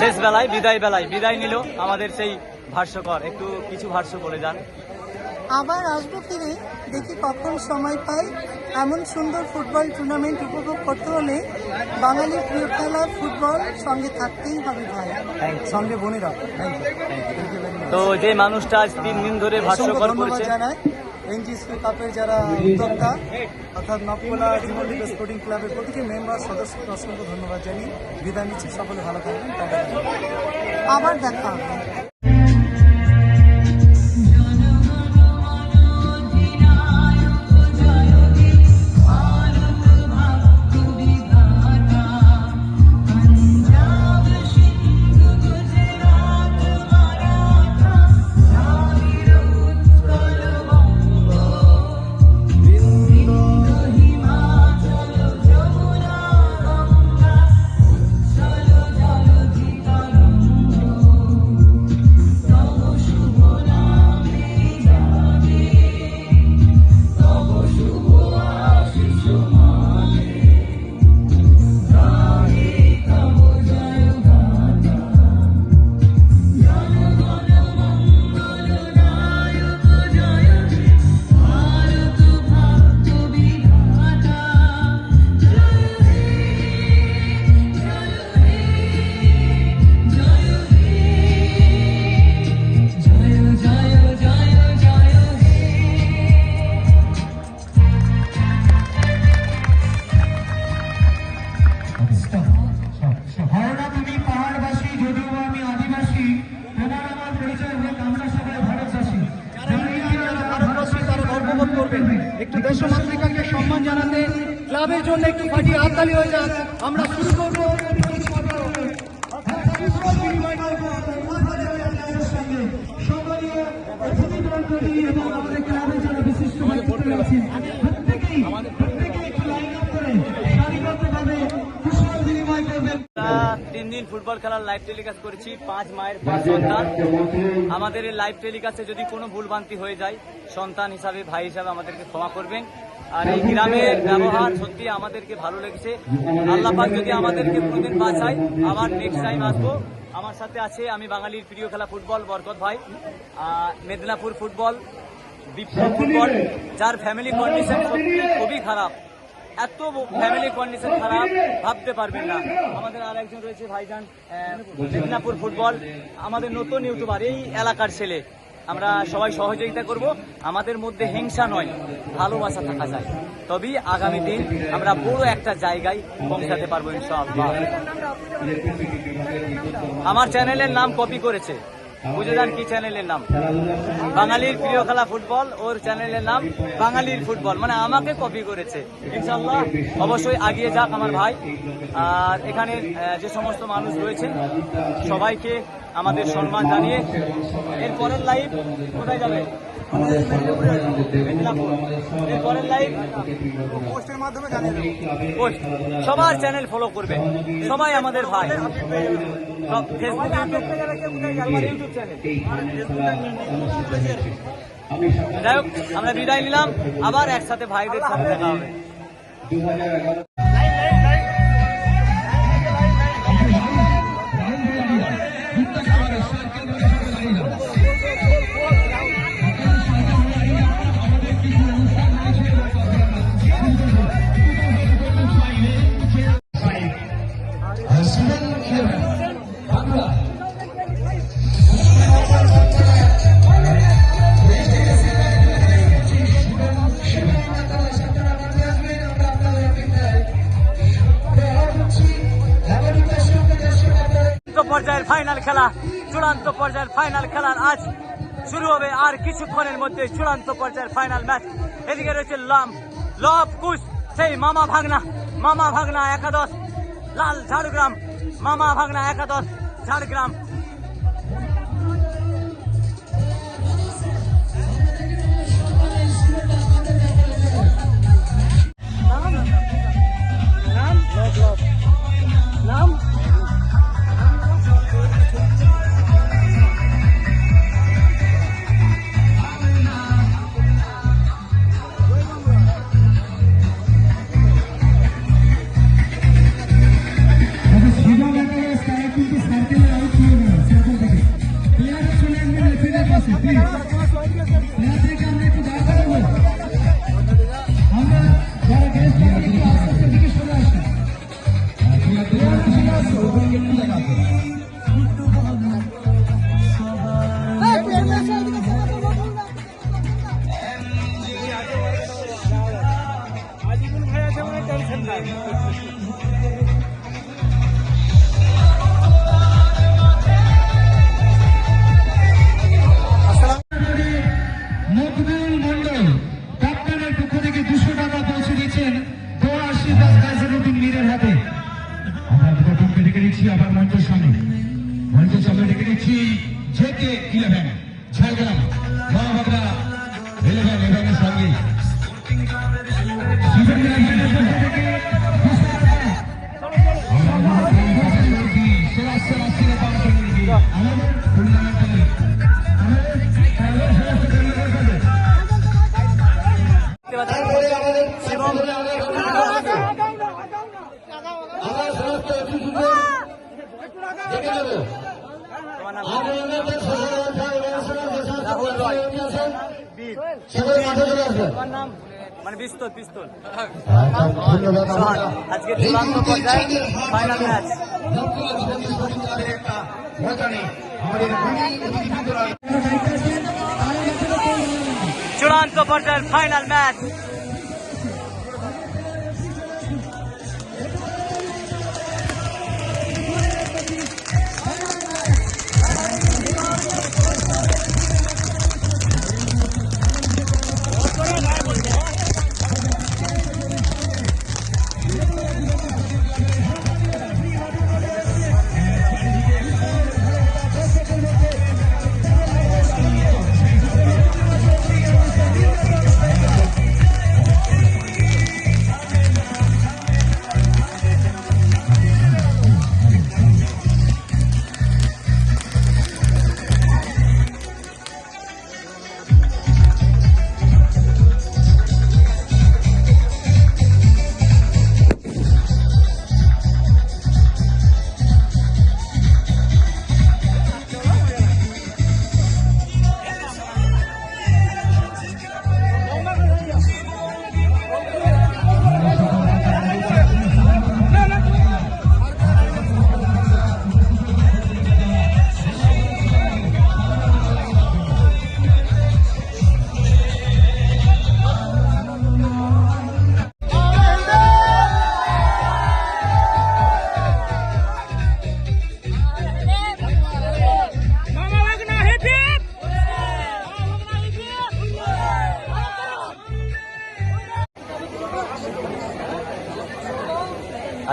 শেষ বেলায় বিদায় নিল আমাদের সেই ভাষ্যকর। একটু কিছু ভাষ্য করে যান। আবার আসবো ফিরে, দেখি কখন সময় পাই। এমন সুন্দর ফুটবল টুর্নামেন্ট উপভোগ করতে হলে বাঙালির প্রিয় খেলা ফুটবল সঙ্গে থাকতেই হবে ভাই, সঙ্গে বোনেরা। তো যে মানুষটা আজ 3 দিন ধরে ভাষ্যকর করেছে, জানাই এনজিসি কাপের যারা উদ্যোক্তা অর্থাৎ নবকলা জীবনদীপ স্পোর্টিং ক্লাবের প্রতিটি মেম্বার সদস্যকে অসংখ্য ধন্যবাদ জানিয়ে বিদায় নিচ্ছি। সকলে ভালো থাকবেন, আবার দেখা হবে। একটু দেশমাতৃকাকে সম্মান জানাতে ক্লাবের জন্য একটু পার্টি হাততালি হয়ে যাক। আমরা শুরু করবো এবং আমাদের ক্লাবের যারা বিশিষ্ট ব্যক্তিত্ব আছেন প্রত্যেকেই একটু লাইন আপ করে সারিবদ্ধভাবে কুশল বিনিময় করবেন। 3 দিন ফুটবল খেলার লাইভ টেলিকাস্ট করেছি। 5 মায়ের 5 সন্তান। আমাদের এই লাইভ টেলিকাস্টে যদি কোনো ভুলভ্রান্তি হয়ে যায়, সন্তান হিসাবে, ভাই হিসাবে আমাদেরকে ক্ষমা করবেন। আর এই গ্রামের ব্যবহার সত্যি আমাদেরকে ভালো লেগেছে। আল্লাহ পাক যদি আমাদেরকে কোনোদিন বাঁচায়, আবার নেক্সট টাইম আসবো। আমার সাথে আছে আমি বাঙালির প্রিয় খেলা ফুটবল বরকত ভাই, মেদিনীপুর ফুটবল, বিপ্লব ফুটবল, যার ফ্যামিলি কন্ডিশন সত্যি খুবই খারাপ। এত ফ্যামিলি কন্ডিশন খারাপ ভাবতে পারবেন না। আমাদের আর একজন রয়েছে ভাইজান, মেদিনীপুর ফুটবল, আমাদের নতুন ইউটিউবার, এই এলাকার ছেলে। আমরা সবাই সহযোগিতা করব। আমাদের মধ্যে হিংসা নয়, ভালোবাসা থাকা যায়, তবেই আগামী দিন আমরা বড় একটা জায়গায় পৌঁছাতে পারবো ইনশাআল্লাহ। আমার চ্যানেলের নাম কপি করেছে, বুঝে যান কি চ্যানেলের নাম, বাঙালির প্রিয় খেলা ফুটবল। ওর চ্যানেলের নাম বাঙালির ফুটবল, মানে আমাকে কপি করেছে। ইনশাআল্লাহ অবশ্যই আগিয়ে যাক আমার ভাই। আর এখানে যে সমস্ত মানুষ রয়েছে সবাইকে আমাদের সম্মান জানিয়ে এর পরের লাইভ কোথায় যাবে, এরপরের লাইভ পোস্টের মাধ্যমে জানিয়ে দেব। পোস্ট সবার চ্যানেল ফলো করবে, সবাই আমাদের ভাই। Facebook, YouTube channel. যাই হোক, আমরা বিদায় নিলাম, আবার একসাথে ভাইদের সাথে দেখা হবে। পর্যায়ের ফাইনাল খেলা, চূড়ান্ত পর্যায়ের ফাইনাল খেলার আজ শুরু হবে। আর কিছুক্ষণের মধ্যে চূড়ান্ত পর্যায়ের ফাইনাল ম্যাচ। এদিকে রয়েছে লব কুশ, সেই মামা ভাগনা একাদশ লাল ঝাড়গ্রাম, মামা ভাগনা একাদশ ঝাড়গ্রাম। কিন্তু আসছে প্লিজ প্লেয়ারদেরকে আমরা একটু দাঁড় করাবো আমরা যারা গেস্ট আস্তে দিকে সরে আসুন মকবুল মন্ডল ক্যাপ্টেনের পক্ষ থেকে 200 টাকা পৌঁছে দিচ্ছেন দোয়া আশীর্বাদ গাজীউদ্দিন মীরের হাতে। আমরা প্রথমকে ডেকে নিচ্ছি আবার মঞ্চের সামনে ডেকে নিচ্ছি জেকে 11 ঝাড়গ্রাম মহাভাগরা 11 সঙ্গে মানে পিস্তল আজকে চূড়ান্ত পর্যায়ে ফাইনাল ম্যাচ। চূড়ান্ত পর্যায়ের ফাইনাল ম্যাচ।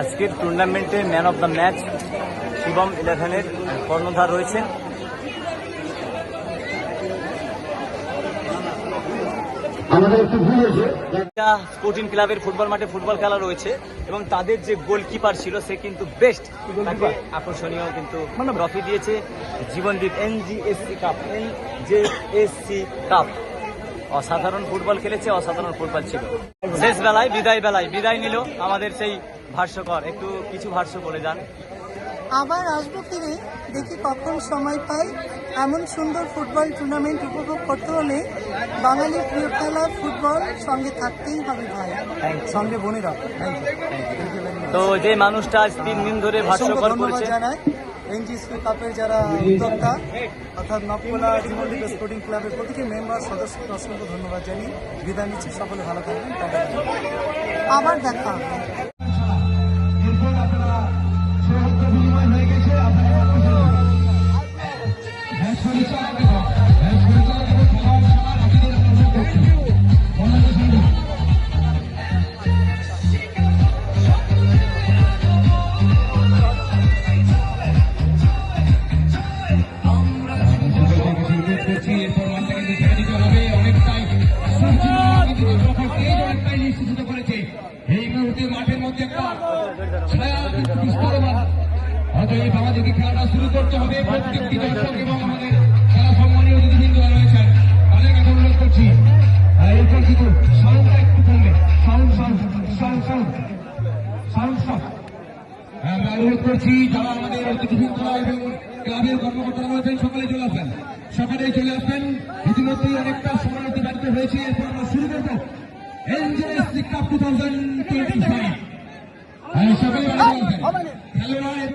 আজকের টুর্নামেন্টে man of the match Shivam 11-এর কর্ণধার রয়েছেন। স্পোর্টিং ক্লাবের ফুটবল মাঠে ফুটবল খেলা রয়েছে এবং তাদের যে গোলকিপার ছিল সে কিন্তু বেস্ট আকর্ষণীয় কিন্তু ট্রফি দিয়েছে Jibandeep NGSC cup NJSC cup. অসাধারণ ফুটবল খেলেছে, অসাধারণ ফুটবল ছিল। শেষ বেলায় বিদায় নিল আমাদের সেই ভাষ্যকর। একটু কিছু ভাষ্য বলে যান। আবার আসবো ফিরে, দেখি কখন সময় পাই। এমন সুন্দর ফুটবল টুর্নামেন্ট উপভোগ করতে হলে বাঙালির প্রিয় খেলা ফুটবল সঙ্গে থাকতেই হবে ভাই, সঙ্গে বোনেরা। তো যে মানুষটা আজ 3 দিন ধরে ভাষ্যকর করেছে জানায় NGSC কাপের যারা উদ্যোক্তা অর্থাৎ নবকলা জীবনদীপ স্পোর্টিং ক্লাবের প্রতিটি মেম্বার সদস্যকে অসংখ্য ধন্যবাদ জানিয়ে বিদায় নিচ্ছি। সকলে ভালো থাকবেন, আবার দেখা হবে। এই মুহূর্তে মাঠের মধ্যে একটা ছায়া অতএব আমাদেরকে খেলাটা শুরু করতে হবে। প্রত্যেকটি দর্শক এবং আমাদের খেলা সম্মানীয় অতিথিবৃন্দ রয়েছেন তাদের কাছে অনুরোধ করছি এরপর কিন্তু সাউন্ডটা একটু কমবে। সাউন্ড আমরা অনুরোধ করছি যারা আমাদের অতিথিবৃন্দ এবং ক্লাবের কর্মকর্তারা রয়েছেন সকলেই চলে আসবেন। সত্যি অনেকটা সময় অতিবাহিত হয়েছে। এরপর আমরা শুরু করবো এনজেএস কাপ 2025। সকলে ভালো থাকবেন। খেলোয়াড়